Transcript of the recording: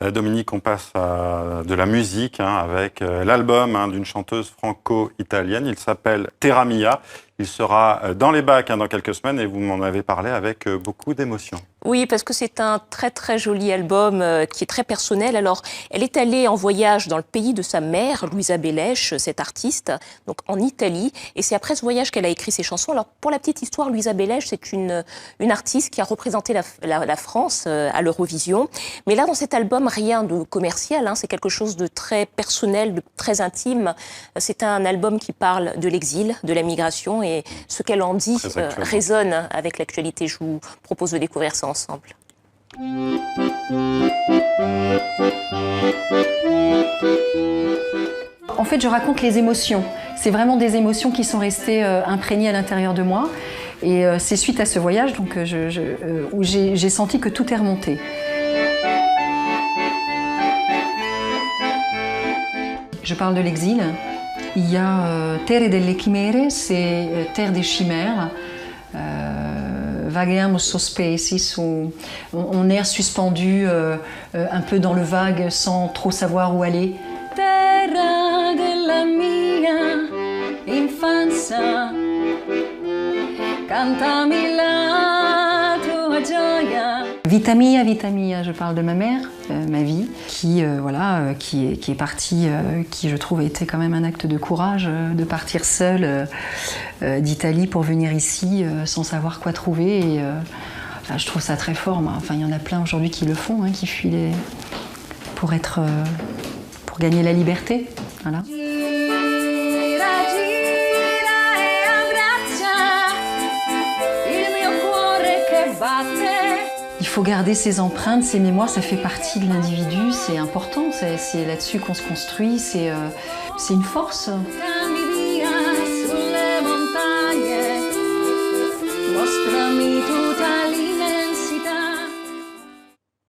Dominique, on passe à de la musique avec l'album d'une chanteuse franco-italienne. Il s'appelle Terra Mia. Il sera dans les bacs dans quelques semaines et vous m'en avez parlé avec beaucoup d'émotion. Oui, parce que c'est un très très joli album qui est très personnel. Alors, elle est allée en voyage dans le pays de sa mère, Luisa Bellesche, cette artiste, donc en Italie. Et c'est après ce voyage qu'elle a écrit ses chansons. Alors, pour la petite histoire, Luisa Bellesche, c'est une artiste qui a représenté la France à l'Eurovision. Mais là, dans cet album, rien de commercial. C'est quelque chose de très personnel, de très intime. C'est un album qui parle de l'exil, de la migration. Et ce qu'elle en dit résonne avec l'actualité. Je vous propose de découvrir ça ensemble. En fait, je raconte les émotions. C'est vraiment des émotions qui sont restées imprégnées à l'intérieur de moi. Et c'est suite à ce voyage donc, où j'ai senti que tout est remonté. Je parle de l'exil. Il y a Terre delle Chimere, c'est Terre des chimères. Vaghiamo sospesi, on est suspendu un peu dans le vague sans trop savoir où aller. Terra della mia infanzia, cantami la tua gioia. Vita mia, je parle de ma mère, ma vie, qui est partie, qui je trouve a été quand même un acte de courage de partir seule d'Italie pour venir ici sans savoir quoi trouver. Et je trouve ça très fort. Enfin, il y en a plein aujourd'hui qui le font, qui fuient pour gagner la liberté. Voilà. Il faut garder ses empreintes, ses mémoires, ça fait partie de l'individu, c'est important, c'est là-dessus qu'on se construit, c'est une force.